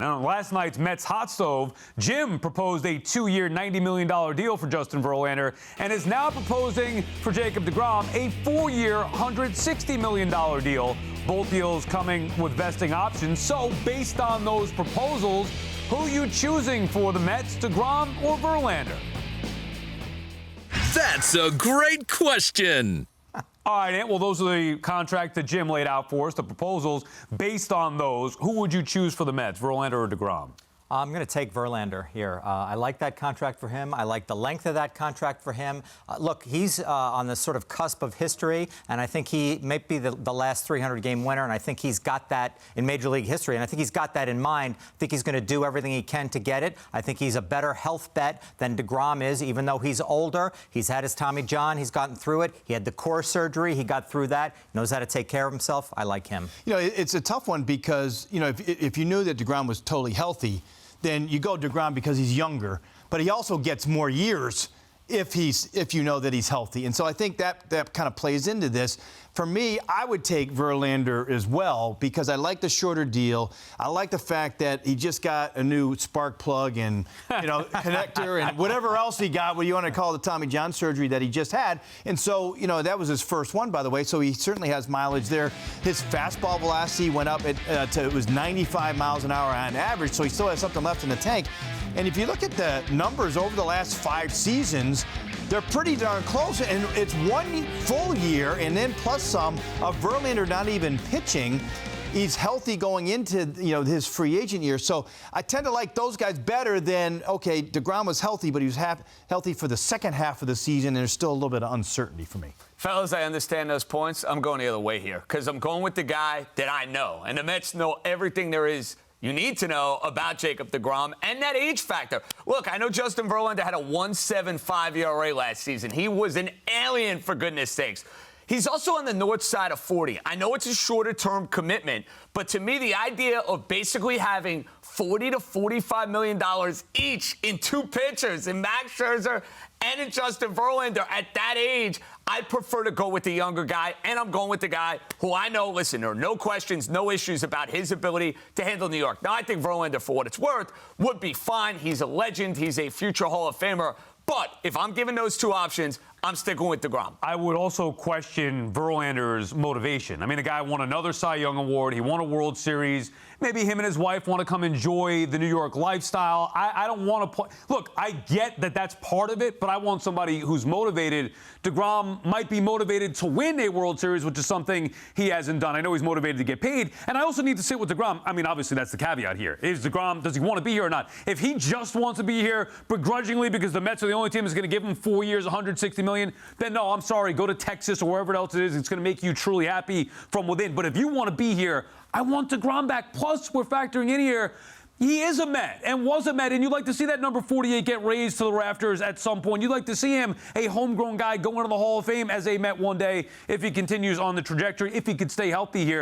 Now, on last night's Mets hot stove, Jim proposed a 2-year, $90 million deal for Justin Verlander and is now proposing for Jacob deGrom a 4-year, $160 million deal. Both deals coming with vesting options. So, based on those proposals, who are you choosing for the Mets, deGrom or Verlander? That's a great question. All right, Ant, well, those are the contracts that Jim laid out for us, the proposals. Based on those, who would you choose for the Mets, Verlander or deGrom? I'm going to take Verlander here. I like that contract for him. I like the length of that contract for him. Look, he's on the sort of cusp of history, and I think he may be the last 300-game winner, and I think he's got that in Major League history, and I think he's got that in mind. I think he's going to do everything he can to get it. I think he's a better health bet than deGrom is, even though he's older. He's had his Tommy John. He's gotten through it. He had the core surgery. He got through that. He knows how to take care of himself. I like him. You know, it's a tough one because, you know, if you knew that deGrom was totally healthy, then you go deGrom because he's younger, but he also gets more years if you know that he's healthy. And so I think that kind of plays into this. For me, I would take Verlander as well because I like the shorter deal. I like the fact that he just got a new spark plug and, you know, connector and whatever else he got, what you want to call the Tommy John surgery that he just had. And so, you know, that was his first one, by the way, so he certainly has mileage there. His fastball velocity went up it was 95 miles an hour on average, so he still has something left in the tank. And if you look at the numbers over the last 5 seasons, they're pretty darn close. And it's 1 full year and then plus some of Verlander not even pitching. He's healthy going into, you know, his free agent year. So I tend to like those guys better than, okay, deGrom was healthy, but he was healthy for the second half of the season, and there's still a little bit of uncertainty for me. Fellas, I understand those points. I'm going the other way here because I'm going with the guy that I know. And the Mets know everything there is you need to know about Jacob deGrom and that age factor. Look, I know Justin Verlander had a 1.75 ERA last season. He was an alien, for goodness sakes. He's also on the north side of 40. I know it's a shorter-term commitment, but to me, the idea of basically having $40 to $45 million each in 2 pitchers, in Max Scherzer and in Justin Verlander at that age, I prefer to go with the younger guy, and I'm going with the guy who I know, listen, there are no questions, no issues about his ability to handle New York. Now, I think Verlander, for what it's worth, would be fine. He's a legend. He's a future Hall of Famer. But if I'm given those 2 options, I'm sticking with deGrom. I would also question Verlander's motivation. I mean, the guy won another Cy Young Award. He won a World Series. Maybe him and his wife want to come enjoy the New York lifestyle. I don't want to play. Look, I get that that's part of it, but I want somebody who's motivated. deGrom might be motivated to win a World Series, which is something he hasn't done. I know he's motivated to get paid, and I also need to sit with deGrom. I mean, obviously, that's the caveat here. Is deGrom, does he want to be here or not? If he just wants to be here begrudgingly because the Mets are the only team that's going to give him 4 years, $160 million, then no, I'm sorry, go to Texas or wherever else it is. It's going to make you truly happy from within. But if you want to be here, I want deGrom back. Plus, we're factoring in here, he is a Met and was a Met, and you'd like to see that number 48 get raised to the rafters at some point. You'd like to see him, a homegrown guy, go into the Hall of Fame as a Met one day if he continues on the trajectory, if he could stay healthy here.